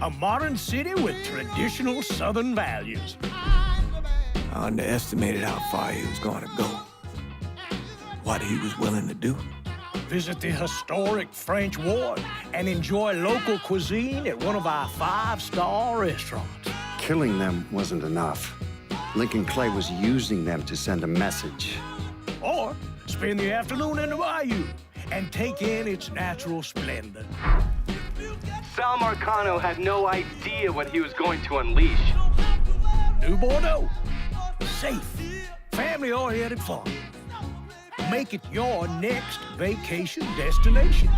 A modern city with traditional Southern values. I underestimated how far he was going to go. What he was willing to do. Visit the historic French Ward and enjoy local cuisine at one of our 5-star restaurants. Killing them wasn't enough. Lincoln Clay was using them to send a message. Or spend the afternoon in the bayou and take in its natural splendor. Sal Marcano had no idea what he was going to unleash. New Bordeaux. Safe, family-oriented fun. Make it your next vacation destination.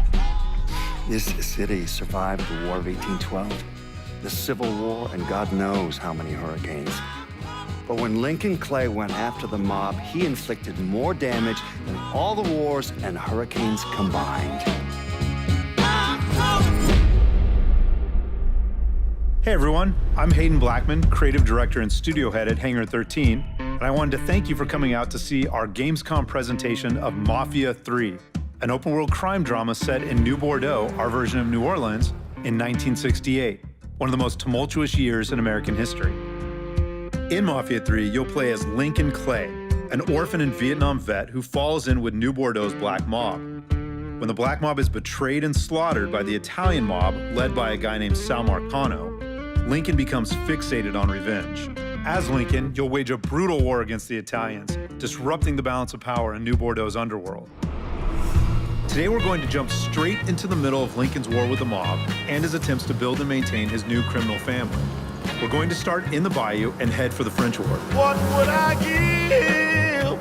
This city survived the War of 1812, the Civil War, and God knows how many hurricanes. But when Lincoln Clay went after the mob, he inflicted more damage than all the wars and hurricanes combined. Hey everyone, I'm Hayden Blackman, creative director and studio head at Hangar 13, and I wanted to thank you for coming out to see our Gamescom presentation of Mafia 3, an open-world crime drama set in New Bordeaux, our version of New Orleans, in 1968, one of the most tumultuous years in American history. In Mafia 3, you'll play as Lincoln Clay, an orphan and Vietnam vet who falls in with New Bordeaux's Black Mob. When the Black Mob is betrayed and slaughtered by the Italian mob, led by a guy named Sal Marcano, Lincoln becomes fixated on revenge. As Lincoln, you'll wage a brutal war against the Italians, disrupting the balance of power in New Bordeaux's underworld. Today we're going to jump straight into the middle of Lincoln's war with the mob and his attempts to build and maintain his new criminal family. We're going to start in the bayou and head for the French Ward. What would I give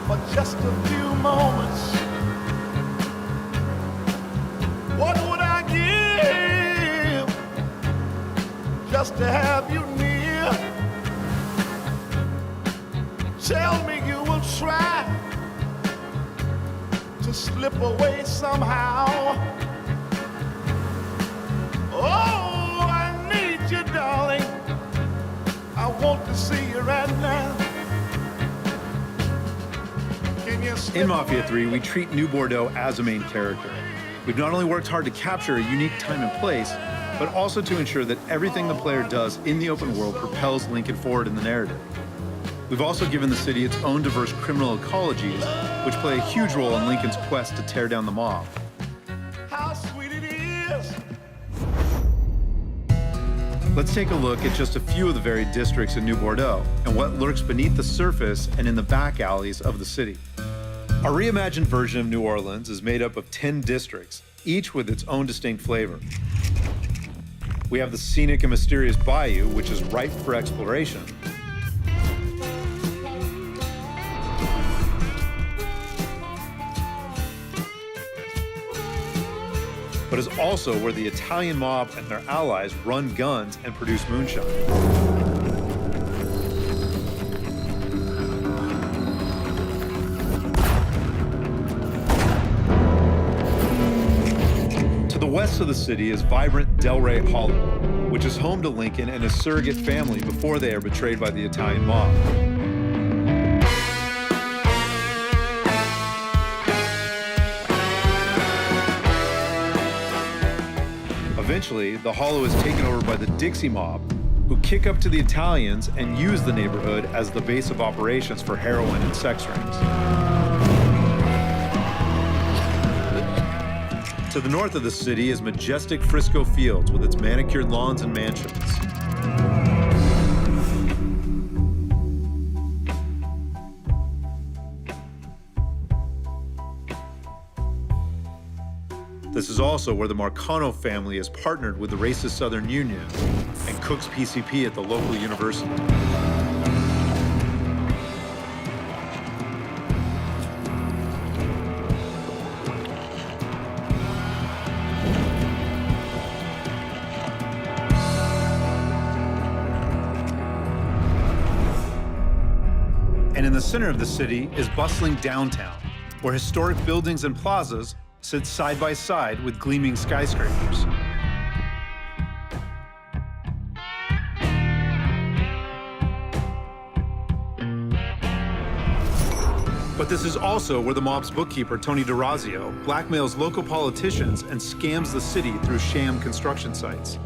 for just a few moments? What would I give just to have you near? Tell me you will try to slip away somehow. Oh, I need you, darling. I want to see you right now. Can you slip In Mafia away? 3, we treat New Bordeaux as a main character. We've not only worked hard to capture a unique time and place, but also to ensure that everything the player does in the open world propels Lincoln forward in the narrative. We've also given the city its own diverse criminal ecologies, which play a huge role in Lincoln's quest to tear down the mob. How sweet it is. Let's take a look at just a few of the varied districts in New Bordeaux and what lurks beneath the surface and in the back alleys of the city. Our reimagined version of New Orleans is made up of 10 districts, each with its own distinct flavor. We have the scenic and mysterious bayou, which is ripe for exploration. But is also where the Italian mob and their allies run guns and produce moonshine. To the west of the city is vibrant Delray Hollow, which is home to Lincoln and his surrogate family before they are betrayed by the Italian mob. Eventually, the Hollow is taken over by the Dixie mob, who kick up to the Italians and use the neighborhood as the base of operations for heroin and sex rings. To the north of the city is majestic Frisco Fields with its manicured lawns and mansions. This is also where the Marcano family is partnered with the racist Southern Union and cooks PCP at the local university. And in the center of the city is bustling downtown, where historic buildings and plazas sit side by side with gleaming skyscrapers. But this is also where the mob's bookkeeper, Tony DeRazio, blackmails local politicians and scams the city through sham construction sites.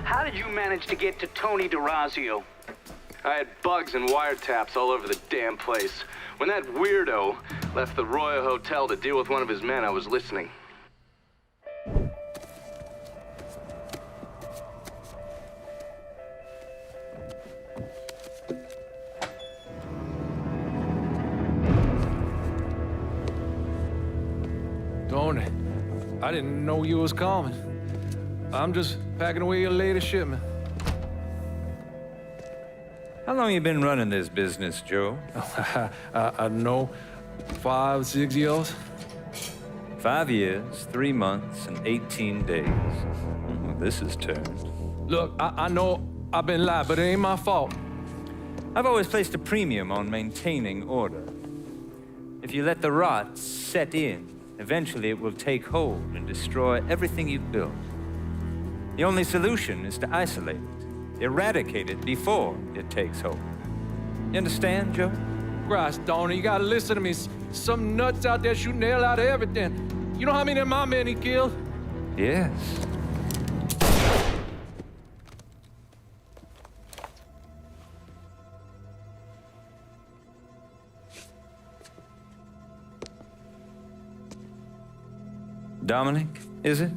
How did you manage to get to Tony DeRazio? I had bugs and wiretaps all over the damn place. When that weirdo left the Royal Hotel to deal with one of his men, I was listening. Tony, I didn't know you was coming. I'm just packing away your latest shipment. How long you been running this business, Joe? I know 5, 6 years. 5 years, 3 months, and 18 days. This is turned. Look, I know I've been lied, but it ain't my fault. I've always placed a premium on maintaining order. If you let the rot set in, eventually it will take hold and destroy everything you've built. The only solution is to isolate it, eradicate it before it takes hold. You understand, Joe? Christ, Tony, you gotta listen to me. Some nuts out there shooting the hell out of everything. You know how many of my men he killed? Yes. Dominic, is it?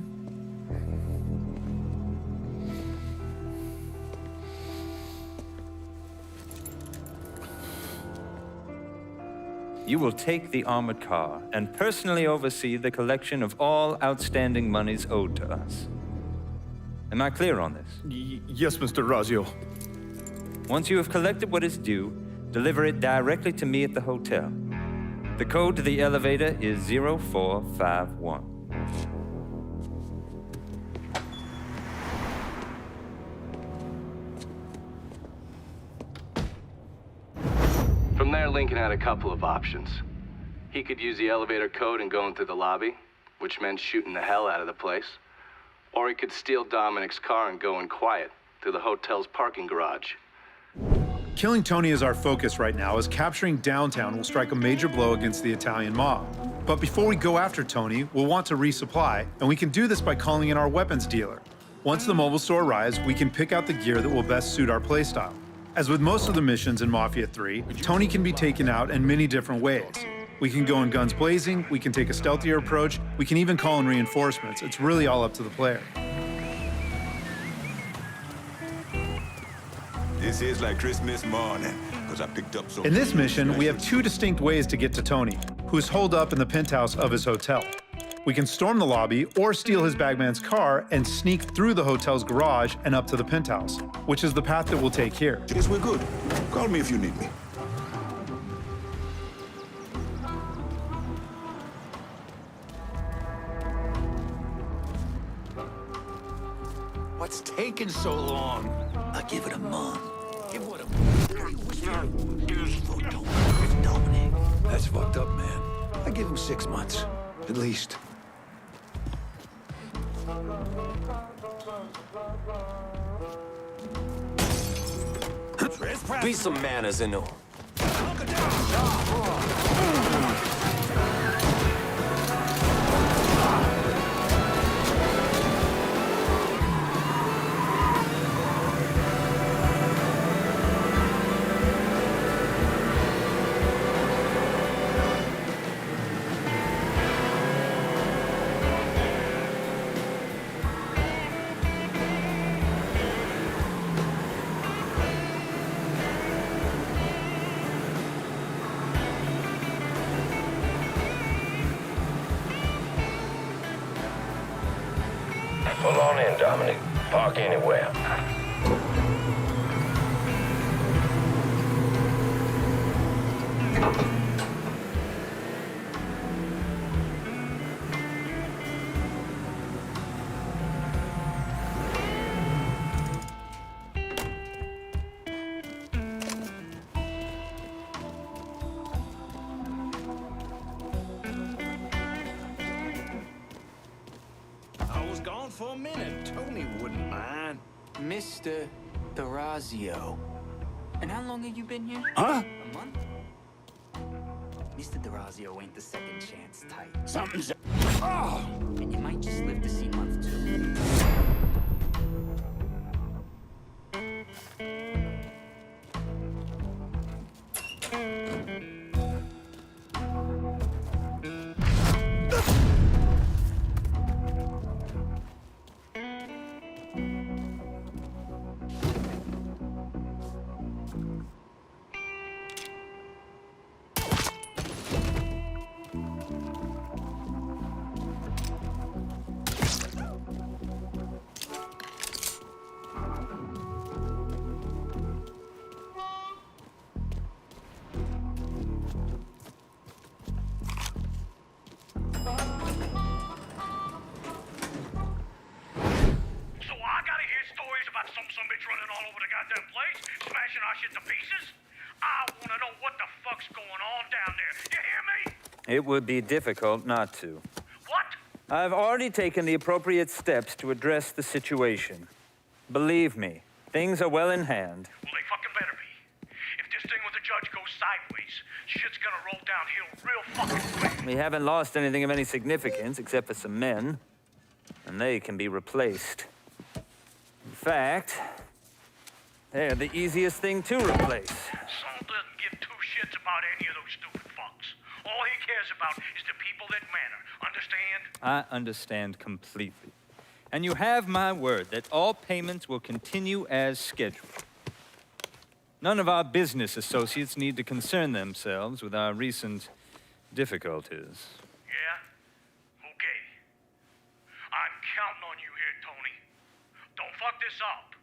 You will take the armored car and personally oversee the collection of all outstanding monies owed to us. Am I clear on this? Yes, Mr. Razio. Once you have collected what is due, deliver it directly to me at the hotel. The code to the elevator is 0451. From there, Lincoln had a couple of options. He could use the elevator code and go into the lobby, which meant shooting the hell out of the place. Or he could steal Dominic's car and go in quiet through the hotel's parking garage. Killing Tony is our focus right now, as capturing downtown will strike a major blow against the Italian mob. But before we go after Tony, we'll want to resupply, and we can do this by calling in our weapons dealer. Once the mobile store arrives, we can pick out the gear that will best suit our playstyle. As with most of the missions in Mafia 3, Tony can be taken out in many different ways. We can go in guns blazing, we can take a stealthier approach, we can even call in reinforcements. It's really all up to the player. This is like Christmas morning, because I picked up some... In this mission, we have two distinct ways to get to Tony, who is holed up in the penthouse of his hotel. We can storm the lobby or steal his bagman's car and sneak through the hotel's garage and up to the penthouse, which is the path that we'll take here. Yes, we're good. Call me if you need me. What's taking so long? I give it a month. Give it a Dominic. That's fucked up, man. I give him 6 months, at least. Be some manners and all. Pull on in, Dominic. Park anywhere. for a minute. Tony wouldn't mind. Mr. D'Orazio. And how long have you been here? Huh? A month? Mr. D'Orazio ain't the second chance type. Something's... Oh! And you might just live to see month 2. It would be difficult not to. What? I've already taken the appropriate steps to address the situation. Believe me, things are well in hand. Well, they fucking better be. If this thing with the judge goes sideways, shit's gonna roll downhill real fucking quick. We haven't lost anything of any significance except for some men, and they can be replaced. In fact, they're the easiest thing to replace. Saul doesn't give two shits about any of those stupid fucks. All he cares about is the people that matter. Understand? I understand completely. And you have my word that all payments will continue as scheduled. None of our business associates need to concern themselves with our recent difficulties. Yeah? Okay. I'm counting on you here, Tony. Don't fuck this up.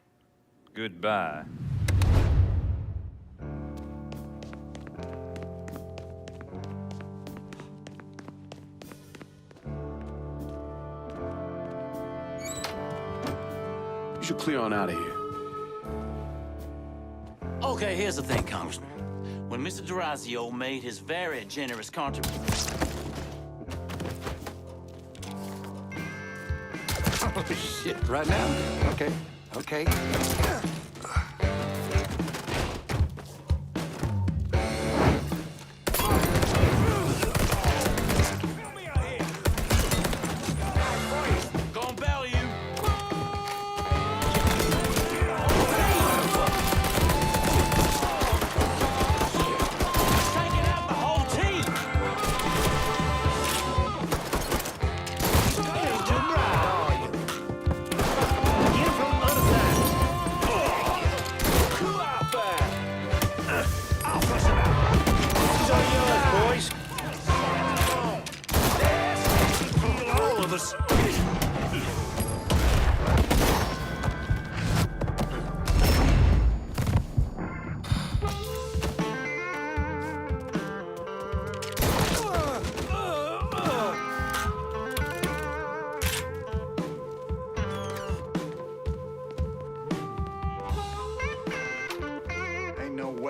Goodbye. You should clear on out of here. Okay, here's the thing, Congressman. When Mr. D'Orazio made his very generous contribution... Oh, shit. Right now? Okay. Okay.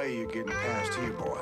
You're getting past here, boy.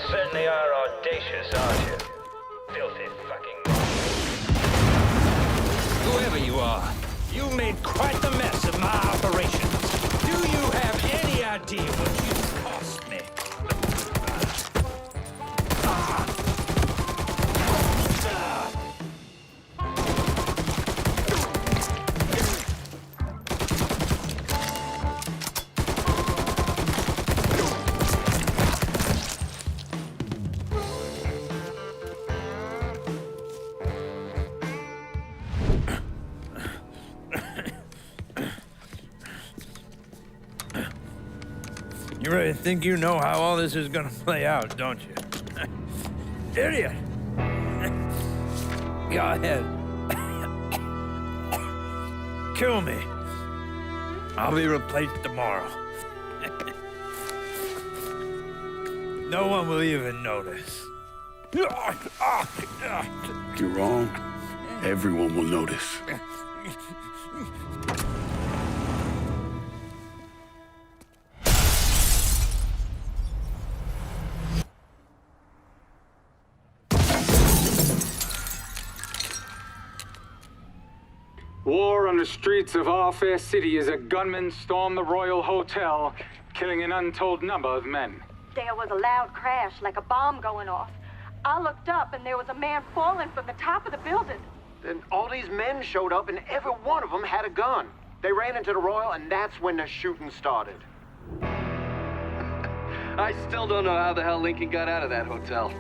Certainly are audacious, aren't you? Filthy fucking... Whoever you are, you made quite the mess of my operation. Do you have any idea what you cost me? You really think you know how all this is gonna play out, don't you? Idiot! Go ahead. Kill me. I'll be replaced tomorrow. No one will even notice. You're wrong. Everyone will notice. War on the streets of our fair city as a gunman stormed the Royal Hotel, killing an untold number of men. There was a loud crash, like a bomb going off. I looked up and there was a man falling from the top of the building. Then all these men showed up and every one of them had a gun. They ran into the Royal and that's when the shooting started. I still don't know how the hell Lincoln got out of that hotel.